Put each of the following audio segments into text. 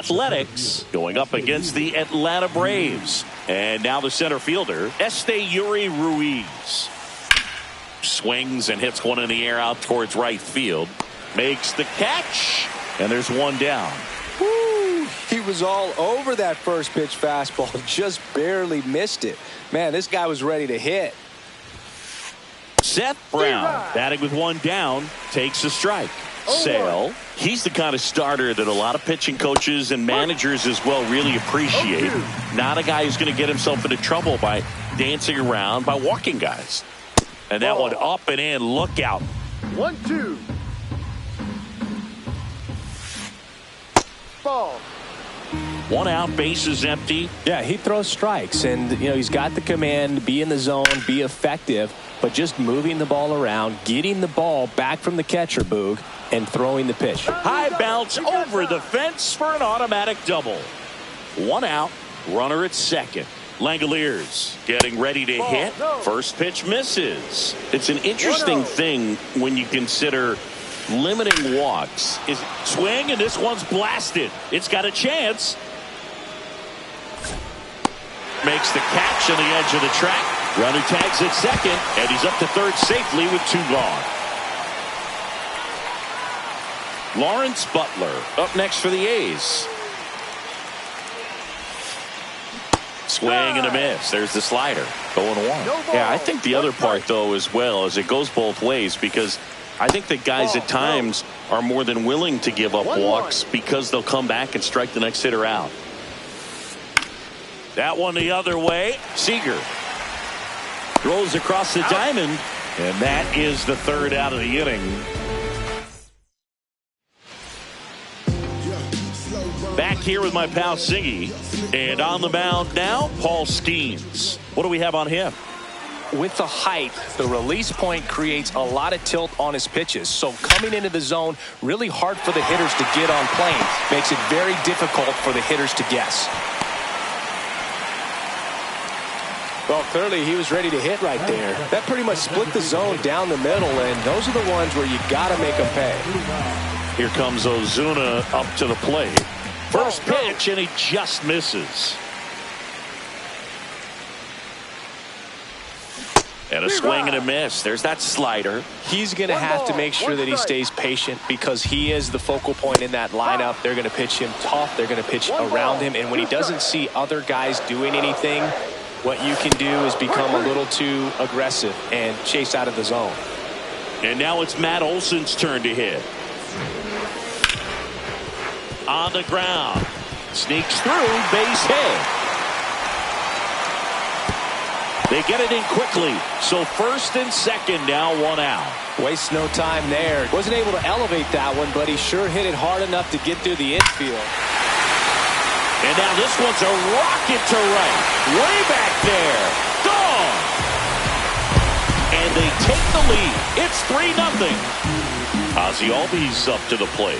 Athletics going up against the Atlanta Braves. And now the center fielder, Esteury Ruiz. Swings and hits one in the air out towards right field. Makes the catch. And there's one down. Woo, he was all over that first pitch fastball. Just barely missed it. Man, this guy was ready to hit. Seth Brown, batting with one down, takes a strike. Sale, he's the kind of starter that a lot of pitching coaches and managers as well really appreciate. Not a guy who's going to get himself into trouble by dancing around, by walking guys. And that one up and in. Look out. 1-2. Ball. One out, bases empty. Yeah, he throws strikes, and he's got the command, be in the zone, be effective, but just moving the ball around, getting the ball back from the catcher, Boog, and throwing the pitch. High bounce over the fence for an automatic double. One out, runner at second. Langoliers getting ready to hit. First pitch misses. It's an interesting thing when you consider limiting walks. Is swing, and this one's blasted. It's got a chance. Makes the catch on the edge of the track. Runner tags at second, and he's up to third safely with two gone. Lawrence Butler up next for the A's. Swing and a miss. There's the slider. 0-1. Yeah, I think the other part, though, as well, is it goes both ways, because I think that guys at times are more than willing to give up walks because they'll come back and strike the next hitter out. That one the other way. Seager throws across the diamond, and that is the third out of the inning. Back here with my pal Siggy, and on the mound now, Paul Skeens. What do we have on him? With the height, the release point creates a lot of tilt on his pitches. So coming into the zone, really hard for the hitters to get on plane. Makes it very difficult for the hitters to guess. Well, clearly he was ready to hit right there. That pretty much split the zone down the middle, and those are the ones where you got to make them pay. Here comes Ozuna up to the plate. First pitch, and he just misses. And a swing and a miss. There's that slider. He's going to have to make sure that he stays patient, because he is the focal point in that lineup. They're going to pitch him tough. They're going to pitch around him. And when he doesn't see other guys doing anything, what you can do is become a little too aggressive and chase out of the zone. And now it's Matt Olson's turn to hit. On the ground. Sneaks through, base hit. They get it in quickly. So first and second, now one out. Wastes no time there. Wasn't able to elevate that one, but he sure hit it hard enough to get through the infield. And now this one's a rocket to right. Way back there. Gone. And they take the lead. It's 3-0. Ozzie Albies up to the plate.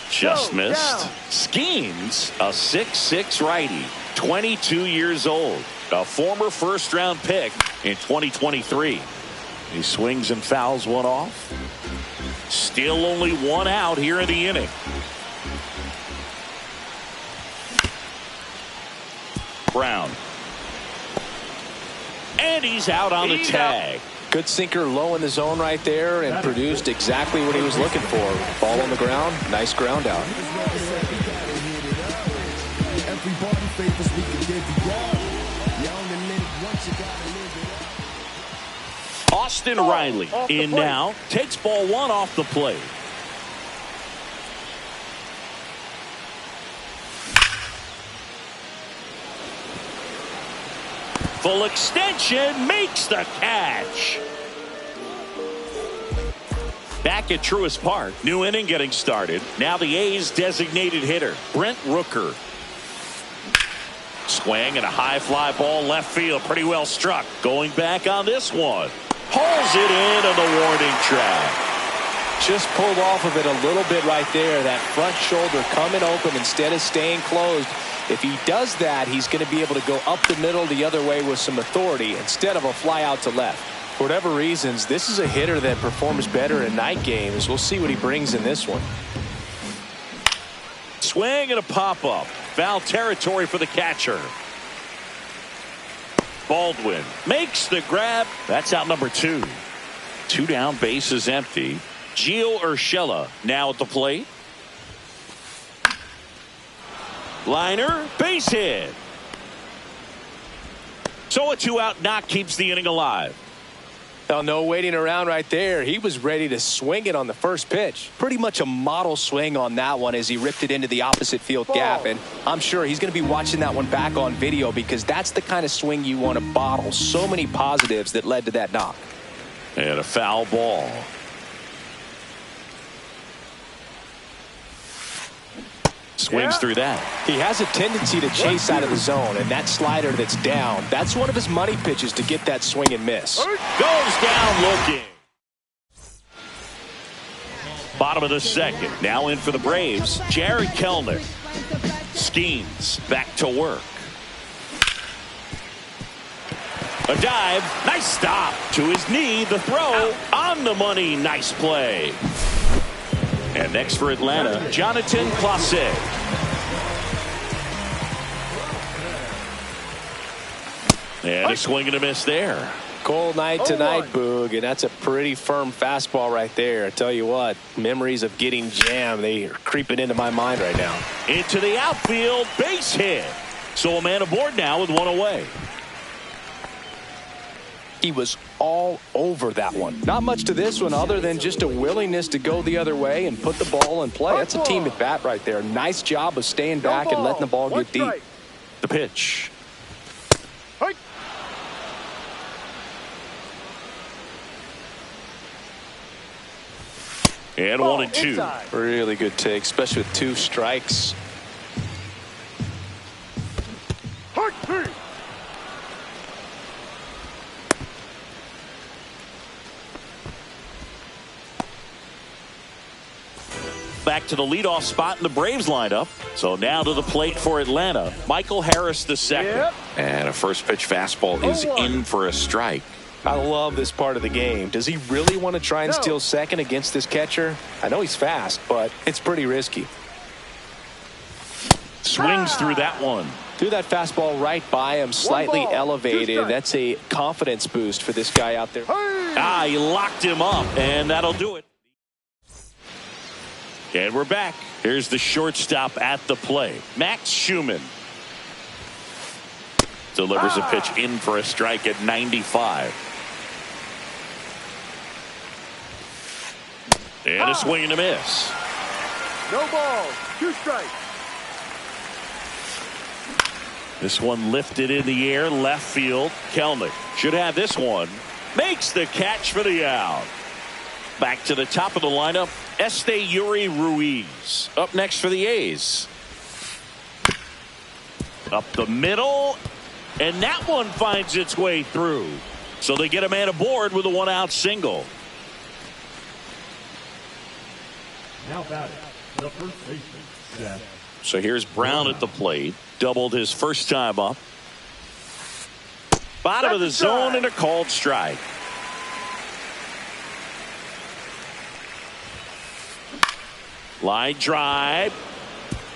Just missed. Skeens, a 6'6" righty. 22 years old, a former first-round pick in 2023. He swings and fouls one off. Still only one out here in the inning. Brown. And he's out on the tag. Good sinker low in the zone right there, and produced exactly what he was looking for. Ball on the ground, nice ground out. Austin Riley in now, takes ball one off the plate. Full extension, makes the catch. Back at Truist Park, new inning getting started. Now the A's designated hitter, Brent Rooker. Swing and a high fly ball left field, pretty well struck. Going back on this one. Pulls it in on the warning track. Just pulled off of it a little bit right there. That front shoulder coming open instead of staying closed. If he does that, he's going to be able to go up the middle the other way with some authority instead of a fly out to left. For whatever reasons, this is a hitter that performs better in night games. We'll see what he brings in this one. swing and a pop-up. Foul territory for the catcher. Baldwin makes the grab. That's out number 2. 2 down, bases empty. Gio Urshela now at the plate. Liner, base hit. So a 2-out knock keeps the inning alive. Well, no waiting around right there. He was ready to swing it on the first pitch. Pretty much a model swing on that one as he ripped it into the opposite field gap. And I'm sure he's going to be watching that one back on video because that's the kind of swing you want to bottle. So many positives that led to that knock. And a foul ball. Swings through that. He has a tendency to chase out of the zone, and that slider that's down, that's one of his money pitches to get that swing and miss. Goes down looking. Bottom of the second. Now in for the Braves, Jared Kelenic. Skeens back to work. A dive. Nice stop. To his knee. The throw. On the money. Nice play. And next for Atlanta, Jonathan Clase. And a swing and a miss there. Cold night tonight, Boog, and that's a pretty firm fastball right there. I tell you what, memories of getting jammed, they are creeping into my mind right now. Into the outfield, base hit. So a man aboard now with one away. He was all over that one. Not much to this one other than just a willingness to go the other way and put the ball in play. That's a team at bat right there. Nice job of staying back and letting the ball get deep. The pitch. And 1-2. Really good take, especially with 2 strikes. Back to the leadoff spot in the Braves lineup. So now to the plate for Atlanta, Michael Harris II. And a first pitch fastball is in for a strike. I love this part of the game. Does he really want to try and steal second against this catcher? I know he's fast, but it's pretty risky. Swings through that one. Threw that fastball right by him, slightly elevated. That's a confidence boost for this guy out there. He locked him up, and that'll do it. And we're back. Here's the shortstop at the plate, Max Schumann. Delivers a pitch in for a strike at 95. And a swing and a miss. No ball, 2 strikes. This one lifted in the air, left field. Kelenic should have this one. Makes the catch for the out. Back to the top of the lineup, Esteury Ruiz. Up next for the A's. Up the middle, and that one finds its way through. So they get a man aboard with a 1-out single. Now batting, the first baseman, Seth. So here's Brown at the plate. Doubled his first time up. Bottom of the zone and a called strike. Line drive.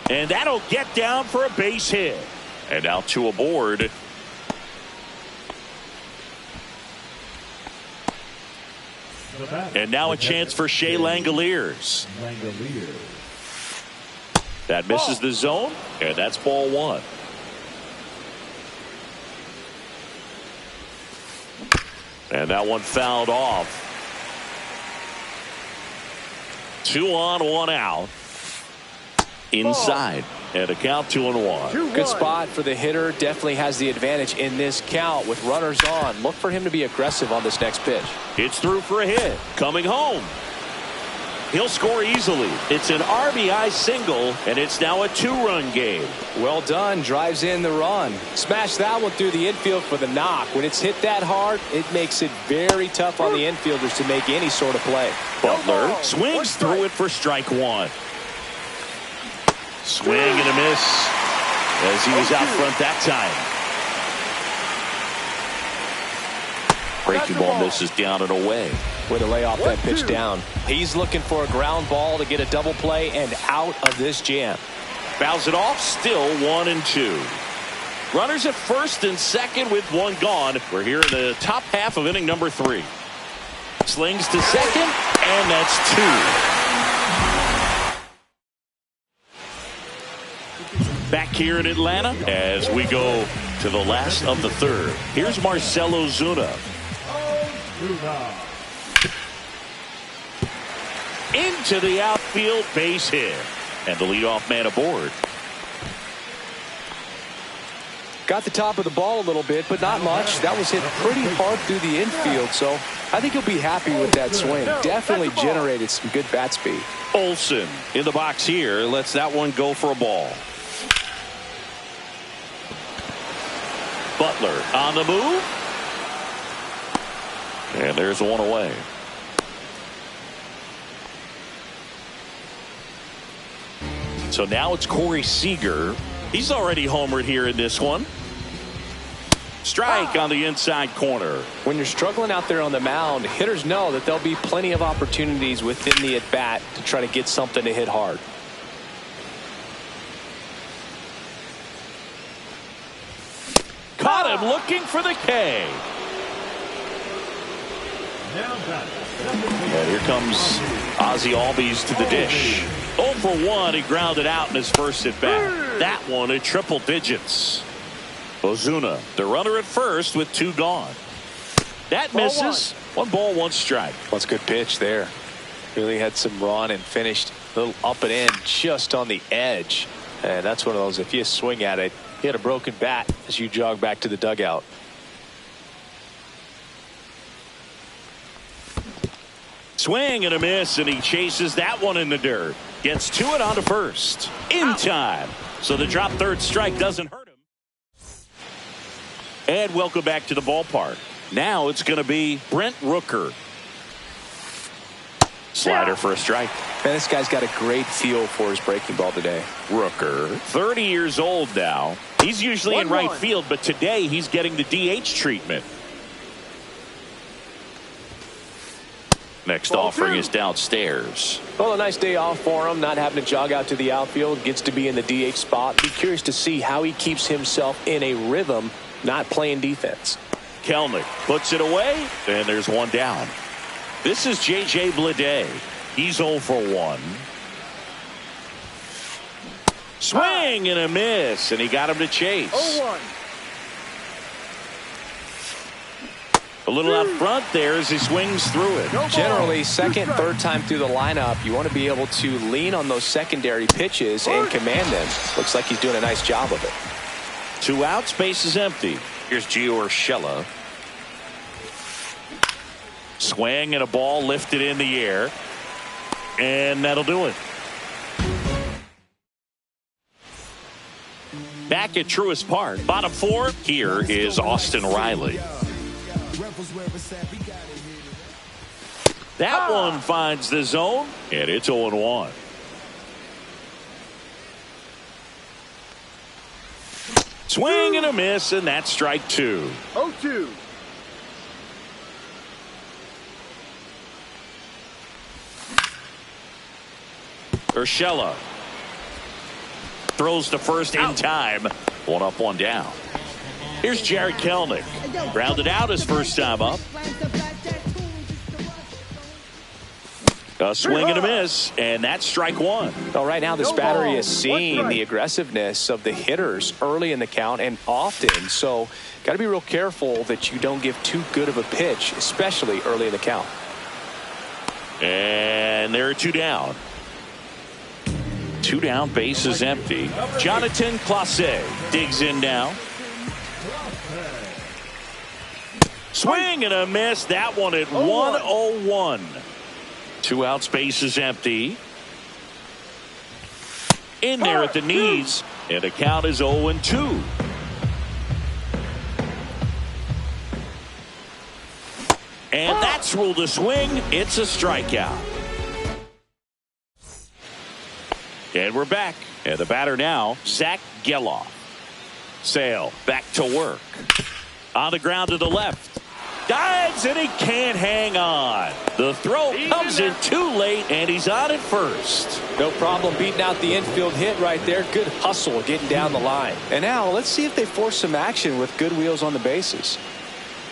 And that'll get down for a base hit. And now 2 aboard. And now a chance for Shea Langoliers. That misses the zone, and that's ball 1. And that one fouled off. 2 on, 1 out. Inside. And a count 2-1. Good spot for the hitter. Definitely has the advantage in this count with runners on. Look for him to be aggressive on this next pitch. It's through for a hit. Coming home. He'll score easily. It's an RBI single, and it's now a 2-run game. Well done. Drives in the run. Smash that one through the infield for the knock. When it's hit that hard, it makes it very tough on the infielders to make any sort of play. Butler swings through it for strike 1. Swing and a miss as he was out front that time. Breaking ball misses down and away. Way to lay off that pitch down. He's looking for a ground ball to get a double play and out of this jam. Fouls it off, still 1-2. Runners at first and second with one gone. We're here in the top half of inning number 3. Slings to second, and that's 2. Back here in Atlanta as we go to the last of the third. Here's Marcell Ozuna. Into the outfield, base hit. And the leadoff man aboard. Got the top of the ball a little bit, but not much. That was hit pretty hard through the infield, so I think he'll be happy with that swing. Definitely generated some good bat speed. Olson in the box here. Lets that one go for a ball. Butler on the move. And there's one away. So now it's Corey Seager. He's already homered here in this one. Strike on the inside corner. When you're struggling out there on the mound, hitters know that there'll be plenty of opportunities within the at-bat to try to get something to hit hard. Caught him looking for the K. And here comes Ozzie Albies to the dish. 0 for 1. He grounded out in his first at bat. That one in triple digits. Ozuna, the runner at first with 2 gone. That misses. 1 ball, 1 strike. That's a good pitch there. Really had some run and finished a little up and in just on the edge. And that's one of those, if you swing at it, you had a broken bat as you jog back to the dugout. Swing and a miss, and he chases that one in the dirt. Gets to it onto first. In time. So the drop third strike doesn't hurt him. And welcome back to the ballpark. Now it's going to be Brent Rooker. Slider for a strike. Man, this guy's got a great feel for his breaking ball today. Rooker, 30 years old now. He's usually in right field, but today he's getting the DH treatment. Next offering is downstairs. Well, a nice day off for him, not having to jog out to the outfield. Gets to be in the DH spot. Be curious to see how he keeps himself in a rhythm, not playing defense. Kelnick puts it away, and there's one down. This is J.J. Bleday. He's 0 for 1. Swing and a miss, and he got him to chase. 0-1. A little out front there as he swings through it. Generally, second, third time through the lineup, you want to be able to lean on those secondary pitches and command them. Looks like he's doing a nice job of it. 2 outs, base is empty. Here's Gio Urshela. Swing and a ball lifted in the air. And that'll do it. Back at Truist Park, bottom 4, here is Austin Riley. That one finds the zone, and it's 0-1. Swing and a miss, and that's strike 2. 0-2. Urshela throws to first in time. 1 up, 1 down. Here's Jarred Kelenic. Grounded out his first time up. A swing and a miss, and that's strike 1. Well, right now this battery is seeing the aggressiveness of the hitters early in the count and often. So got to be real careful that you don't give too good of a pitch, especially early in the count. And there are 2 down. 2 down, base is empty. Jonathan Clase digs in now. Swing and a miss. That one at 1-0-1. 2 outs, base is empty. In there at the knees, and the count is 0-2. And that's ruled a swing. It's a strikeout. And we're back. And the batter now, Zack Gelof. Sale back to work. On the ground to the left. Dives, and he can't hang on. The throw comes in too late, and he's on at first. No problem beating out the infield hit right there. Good hustle getting down the line. And now let's see if they force some action with good wheels on the bases.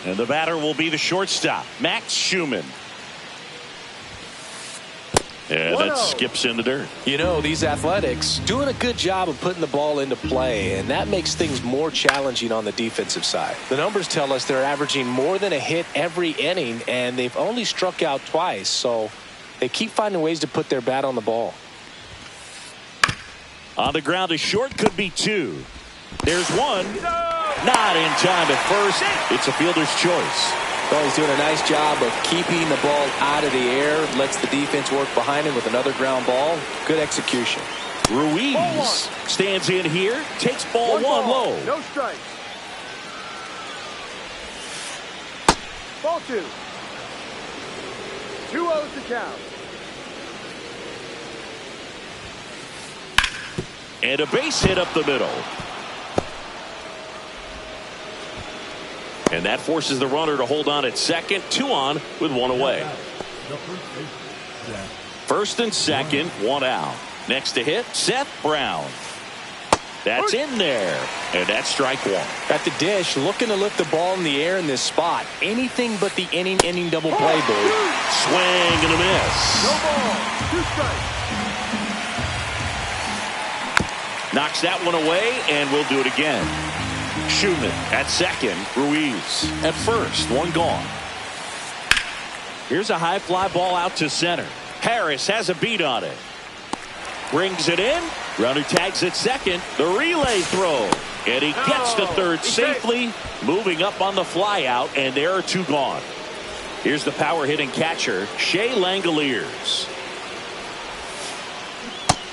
And the batter will be the shortstop, Max Schumann. And that skips in the dirt. You know, these Athletics doing a good job of putting the ball into play, and that makes things more challenging on the defensive side. The numbers tell us they're averaging more than a hit every inning, and they've only struck out twice, so they keep finding ways to put their bat on the ball. On the ground to short, could be two. There's one. Not in time at first. It's a fielder's choice. Well, he's doing a nice job of keeping the ball out of the air. Lets the defense work behind him with another ground ball. Good execution. Ruiz stands in here. Takes ball one low. No strikes. Ball two. 2-0 to count. And a base hit up the middle. And that forces the runner to hold on at second. 2 on with 1 away. First and second, 1 out. Next to hit, Seth Brown. That's in there. And that's strike 1. At the dish, looking to lift the ball in the air in this spot. Anything but the inning double play, Boo. Swing and a miss. No ball. 2 strikes. Knocks that one away, and we'll do it again. Schumann at second. Ruiz at first. 1 gone. Here's a high fly ball out to center. Harris has a beat on it. Brings it in. Runner tags at second. The relay throw. And he gets to third safely. Moving up on the fly out. And there are 2 gone. Here's the power hitting catcher, Shea Langoliers.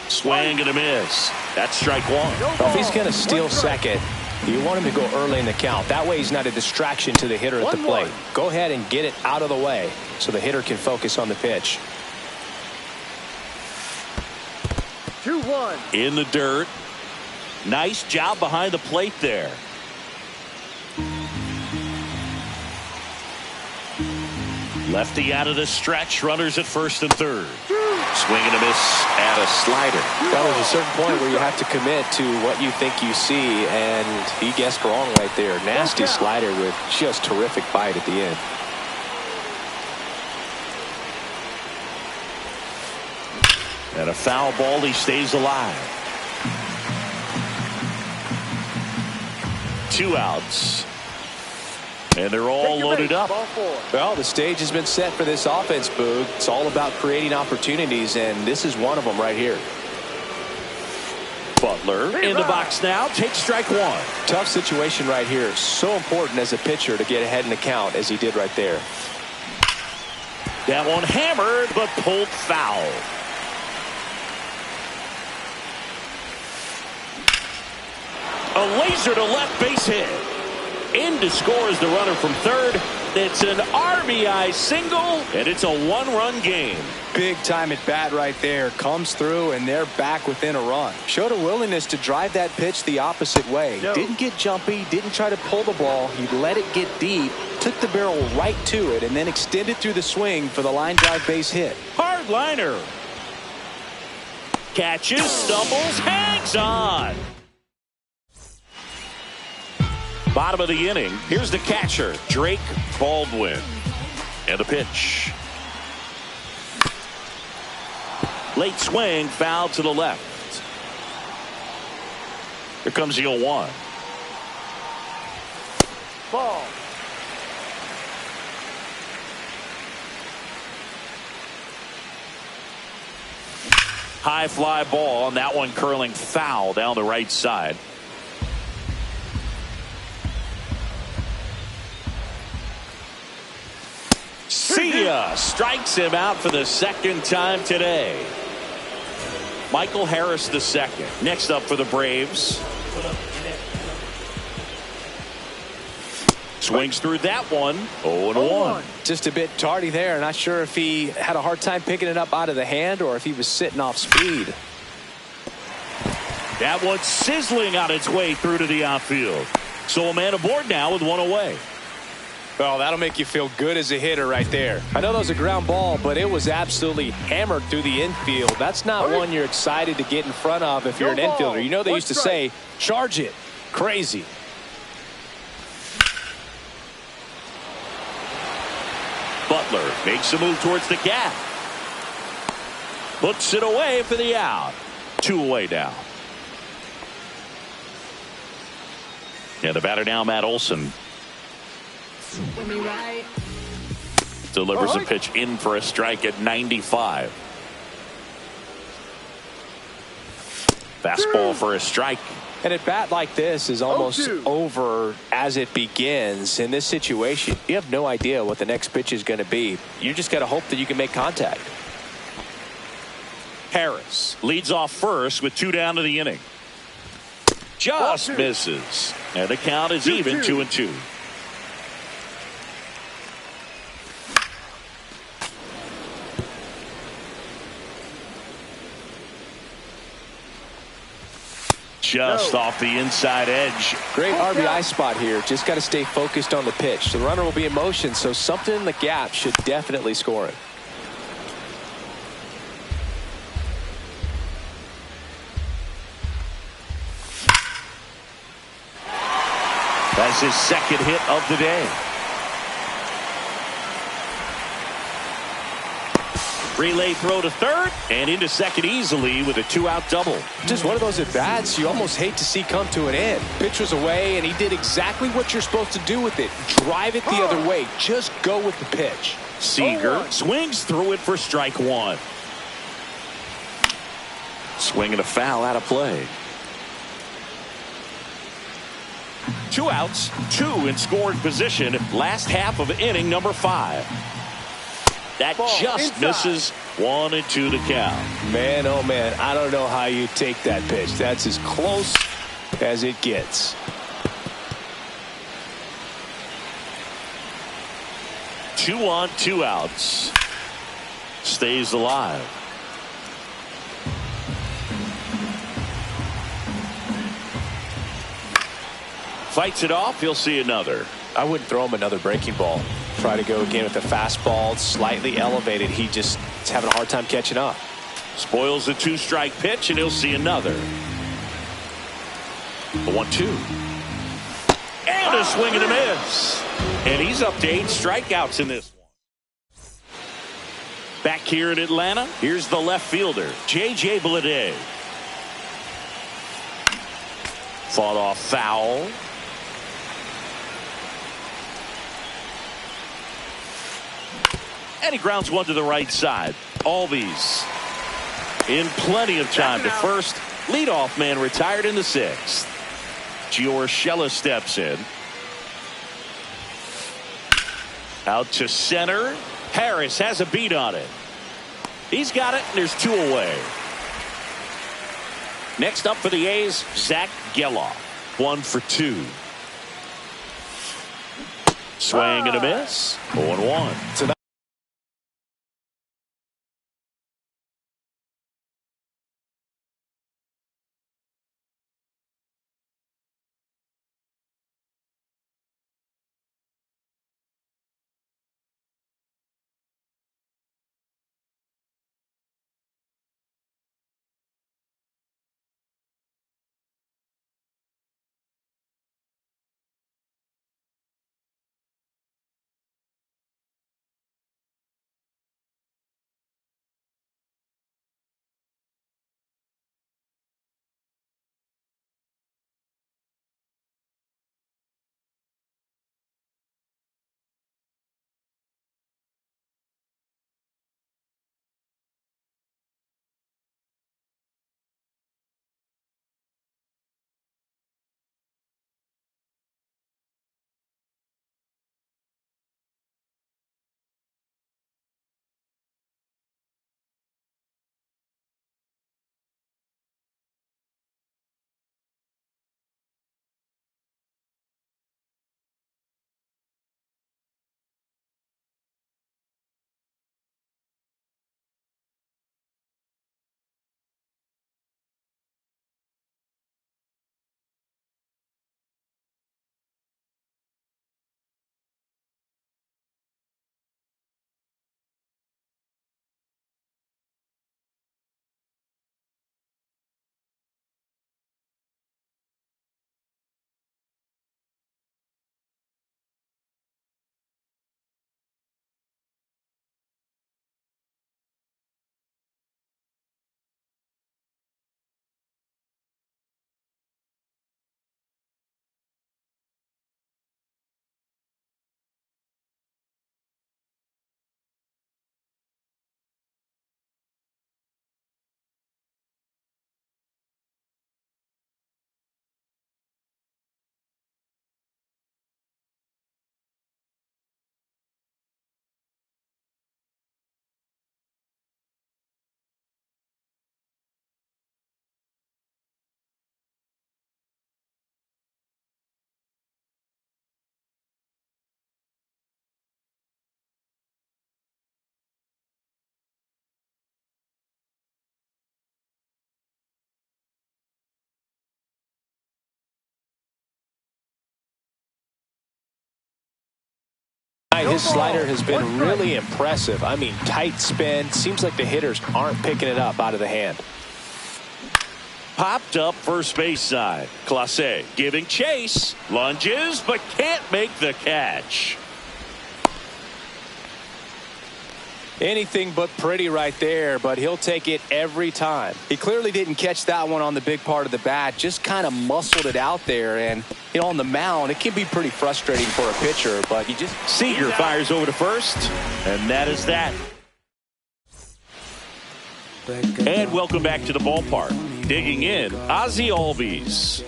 Swing and a miss. That's strike 1. Well, if he's going to steal second, you want him to go early in the count. That way he's not a distraction to the hitter at the plate. Go ahead and get it out of the way so the hitter can focus on the pitch. 2-1. In the dirt. Nice job behind the plate there. Lefty out of the stretch. Runners at first and third. Swing and a miss at a slider. Well, there's a certain point where you have to commit to what you think you see, and he guessed wrong right there. Nasty slider with just terrific bite at the end. And a foul ball. He stays alive. 2 outs. And they're all loaded up. Well, the stage has been set for this offense, Boog. It's all about creating opportunities, and this is one of them right here. Butler in the box now. Takes strike 1. Tough situation right here. So important as a pitcher to get ahead in the count as he did right there. That one hammered, but pulled foul. A laser to left base hit. In to score is the runner from third. It's an RBI single, and it's a 1-run game. Big time at bat right there. Comes through, and they're back within a run. Showed a willingness to drive that pitch the opposite way. Didn't get jumpy, didn't try to pull the ball. He let it get deep, took the barrel right to it, and then extended through the swing for the line drive base hit. Hard liner. Catches, stumbles, hangs on. Bottom of the inning. Here's the catcher, Drake Baldwin. And the pitch. Late swing, foul to the left. Here comes the 0-1. Ball. High fly ball, and that one curling foul down the right side. See ya. Strikes him out for the 2nd time today. Michael Harris the 2nd. Next up for the Braves. Swings through that one. 0-1. Just a bit tardy there. Not sure if he had a hard time picking it up out of the hand or if he was sitting off speed. That one's sizzling on its way through to the outfield. So a man aboard now with 1 away. Well, that'll make you feel good as a hitter right there. I know that was a ground ball, but it was absolutely hammered through the infield. That's not one you're excited to get in front of if you're an infielder. You know they used to say, charge it. Crazy. Butler makes a move towards the gap. Puts it away for the out. 2 away now. Yeah, the batter now, Matt Olson. Delivers a pitch in for a strike at 95. Fastball for a strike. And at bat like this is almost over as it begins. In this situation, you have no idea what the next pitch is going to be. You just got to hope that you can make contact. Harris leads off first with 2 down to the inning. Just misses. And the count is even 2-2. Just off the inside edge. Great RBI spot here. Just got to stay focused on the pitch. The runner will be in motion, so something in the gap should definitely score it. That's his second hit of the day. Relay throw to third and into second easily with a 2-out double. Just one of those at-bats you almost hate to see come to an end. Pitch was away, and he did exactly what you're supposed to do with it. Drive it the other way. Just go with the pitch. Seager swings through it for strike 1. Swing and a foul out of play. 2 outs, 2 in scoring position. Last half of inning number 5. That just misses. 1-2 to count. Man, oh man, I don't know how you take that pitch. That's as close as it gets. 2 on, 2 outs. Stays alive. Fights it off. He'll see another. I wouldn't throw him another breaking ball. Try to go again with the fastball, slightly elevated. He just is having a hard time catching up. Spoils the 2-strike pitch, and he'll see another. The 1-2. And a swing and a miss. And he's up to 8 strikeouts in this one. Back here in Atlanta, here's the left fielder, J.J. Bleday. Fought off foul. And he grounds one to the right side. Albies in plenty of time to first. Leadoff man retired in the 6th. Giorgella steps in. Out to center. Harris has a beat on it. He's got it, and there's 2 away. Next up for the A's, Zach Geloff. 1 for 2. Swing and a miss. 0-1. his slider has been really impressive. I mean, tight spin. Seems like the hitters aren't picking it up out of the hand. Popped up first base side. Clase giving chase. Lunges, but can't make the catch. Anything but pretty right there, but he'll take it every time. He clearly didn't catch that one on the big part of the bat, just kind of muscled it out there. And, you know, on the mound, it can be pretty frustrating for a pitcher, but he just... Seager fires over to first, and that is that. And welcome back to the ballpark. Digging in, Ozzie Albies.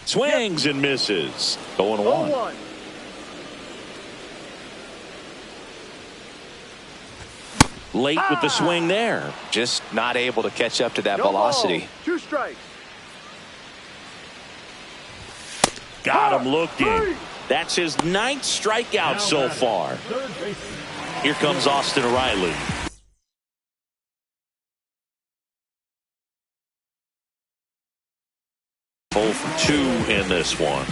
Swings and misses. 0-1. Late with the swing there. Just not able to catch up to that velocity. Ball. 2 strikes. Got him looking. That's his 9th strikeout so far. Here comes Austin Riley. Oh for 2 in this one.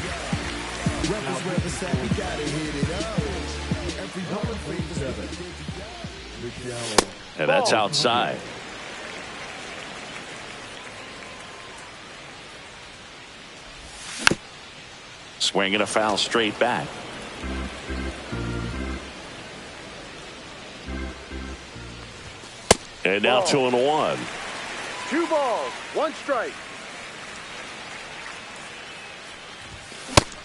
And that's outside. Swinging a foul straight back. And now 2-1. 2 balls, 1 strike.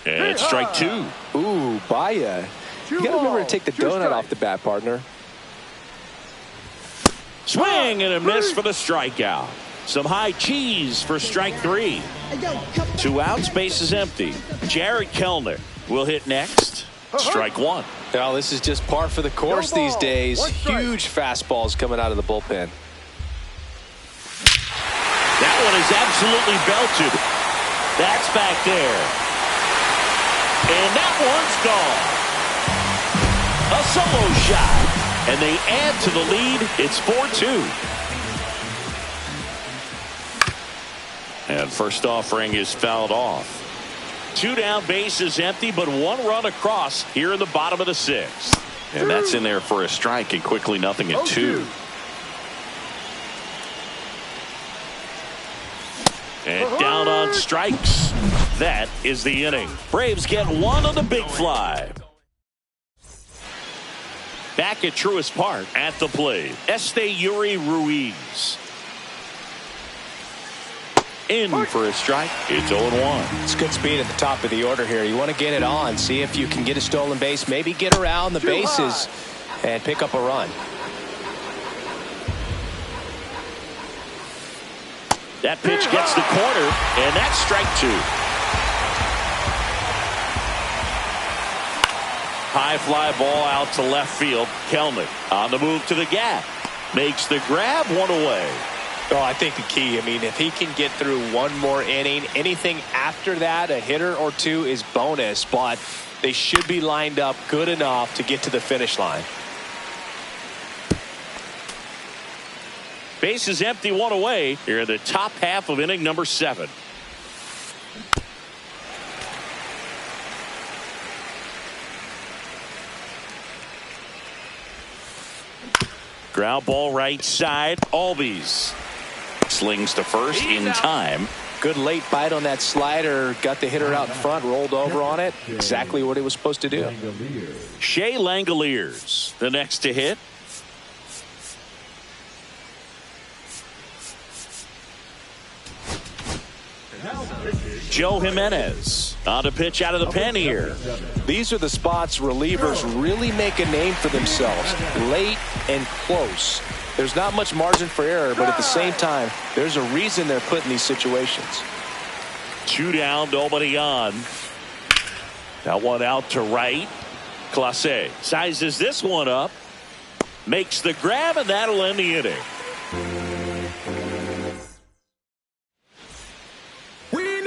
And strike 2. Ooh, Baya. You got to remember to take the donut off the bat, partner. Swing and a miss for the strikeout. Some high cheese for strike 3. 2 outs, base is empty. Jared Kelenic will hit next. Strike 1. Well, this is just par for the course these days. Huge fastballs coming out of the bullpen. That one is absolutely belted. That's back there. And that one's gone. A solo shot. And they add to the lead. It's 4-2. And first offering is fouled off. 2 down, bases empty, but 1 run across here in the bottom of the 6th. And that's in there for a strike, and quickly nothing at 2. And down on strikes. That is the inning. Braves get 1 on the big fly. Back at Truist Park at the plate, Esteury Ruiz. In for a strike. It's 0-1. It's good speed at the top of the order here. You want to get it on, see if you can get a stolen base, maybe get around the bases and pick up a run. That pitch gets the corner, and that's strike 2. High fly ball out to left field. Kelenic on the move to the gap. Makes the grab, 1 away. Oh, I think the key, I mean, if he can get through 1 more inning, anything after that, a hitter or 2 is bonus, but they should be lined up good enough to get to the finish line. Base is empty, 1 away here in the top half of inning number 7. Ground ball right side. Albies slings to first in time. Good late bite on that slider. Got the hitter out in front, rolled over on it. Exactly what he was supposed to do. Shea Langoliers, the next to hit. Joe Jimenez on to pitch out of the pen here. These are the spots relievers really make a name for themselves. Late and close. There's not much margin for error, but at the same time, there's a reason they're put in these situations. 2 down, nobody on. That one out to right. Clase sizes this one up. Makes the grab, and that'll end the inning.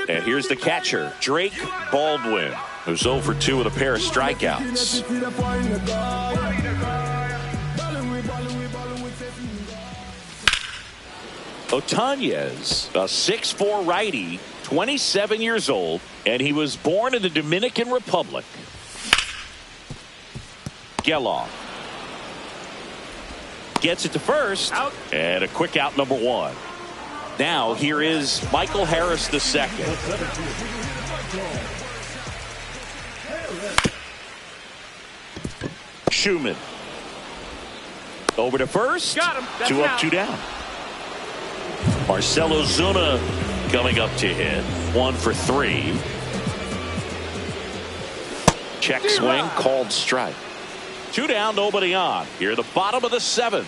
And here's the catcher, Drake Baldwin, who's 0 for 2 with a pair of strikeouts. Otanez, a 6'4" righty, 27 years old, and he was born in the Dominican Republic. Geloff gets it to first, Out. and a quick out, number 1. Now here is Michael Harris II. Schumann over to first. Got him. That's 2 up, out. 2 down. Marcell Ozuna coming up to hit. 1 for 3. Check swing, called strike. 2 down, nobody on. Here, the bottom of the 7th.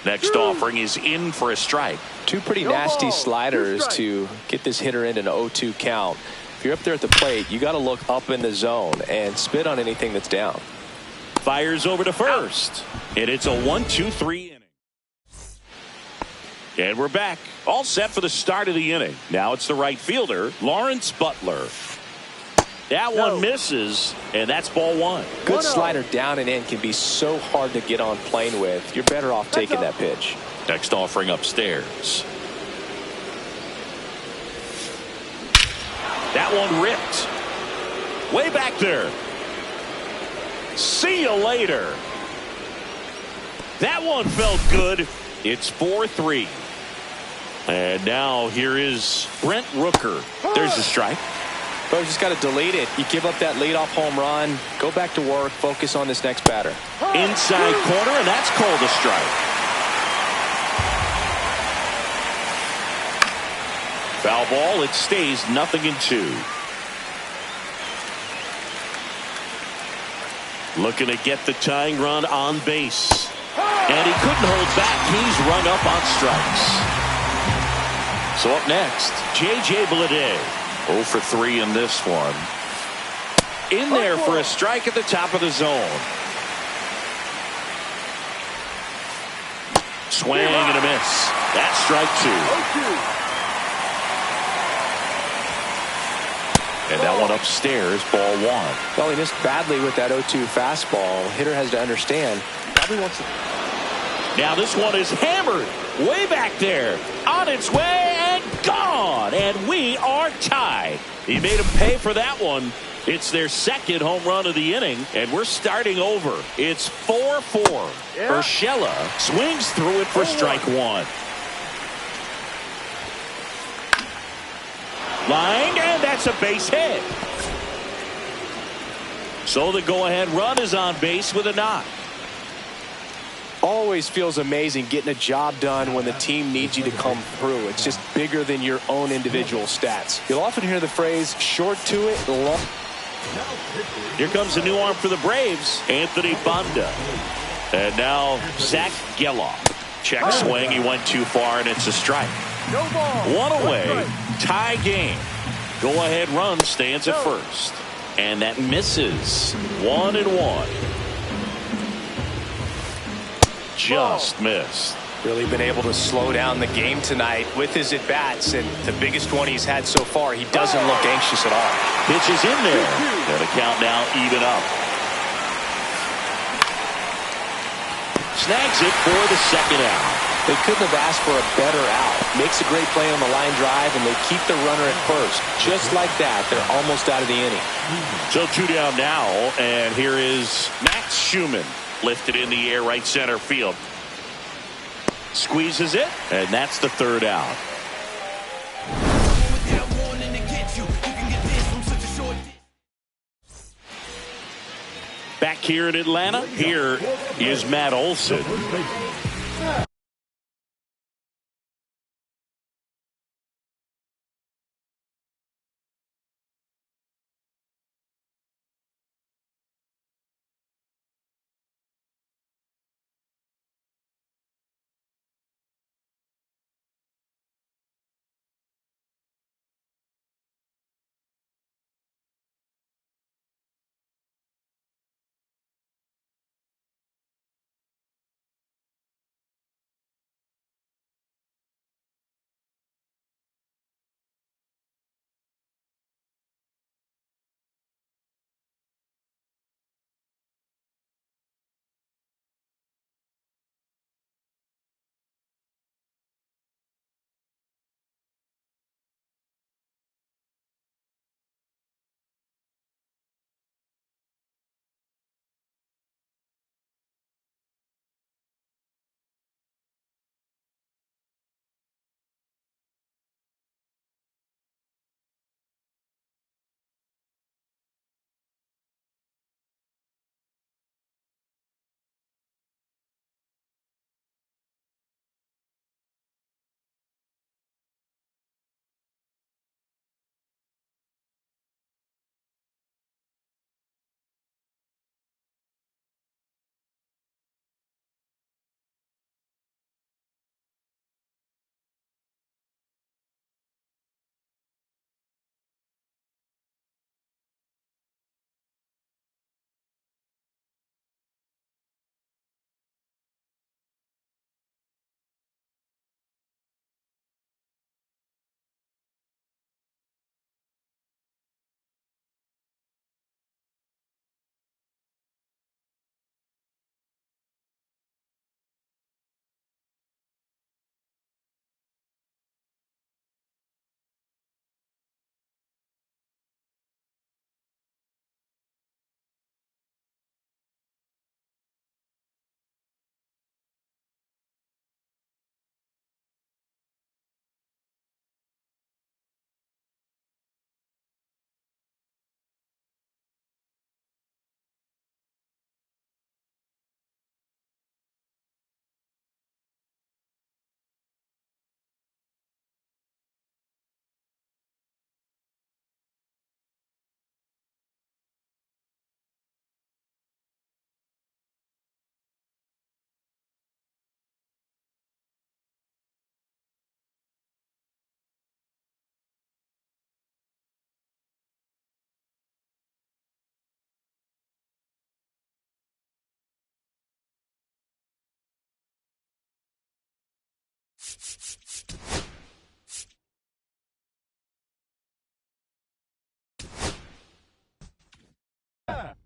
Next offering is in for a strike. 2 pretty No nasty ball. sliders 2 strikes. to get this hitter into an 0-2 count. If you're up there at the plate, you got to look up in the zone and spit on anything that's down. Fires over to first. And it's a 1-2-3 inning. And we're back. All set for the start of the inning. Now it's the right fielder, Lawrence Butler. That one misses, and that's ball 1. Good 1-0. slider down and in can be so hard to get on plane with. You're better off taking that pitch. Next offering upstairs. That one ripped. Way back there. See you later. That one felt good. It's 4-3. And now here is Brent Rooker. There's the strike. But you just got to delete it. You give up that leadoff home run. Go back to work. Focus on this next batter. Inside corner, and that's called a strike. Foul ball. It stays 0-2. Looking to get the tying run on base. And he couldn't hold back. He's rung up on strikes. So up next, J.J. Bleday. 0 for 3 in this one. In there for a strike at the top of the zone. Swing and a miss. That's strike 2. And that one upstairs, ball 1. Well, he missed badly with that 0-2 fastball. Hitter has to understand. Probably wants to. Now this one is hammered way back there. On its way and gone. And we are tied. He made him pay for that one. It's their second home run of the inning, and we're starting over. It's 4-4. Yeah. Urshela swings through it for strike 1. Line, and that's a base hit. So the go-ahead run is on base with a knock. Always feels amazing getting a job done when the team needs you to come through. It's just bigger than your own individual stats. You'll often hear the phrase, short to it, long. Here comes a new arm for the Braves, Anthony Banda. And now Zach Geloff. Check swing, he went too far, and it's a strike. No ball. 1 away, strike. tie game. Go-ahead run stands at first. And that misses. 1-1. Just missed. Really been able to slow down the game tonight with his at-bats, and the biggest one he's had so far. He doesn't look anxious at all. Pitch is in there. And the count now even up. Snags it for the second out. They couldn't have asked for a better out. Makes a great play on the line drive, and they keep the runner at first. Just like that, they're almost out of the inning. So 2 down now, and here is Max Schumann. Lifted in the air, right center field. Squeezes it, and that's the third out. Back here in Atlanta, here is Matt Olson. back.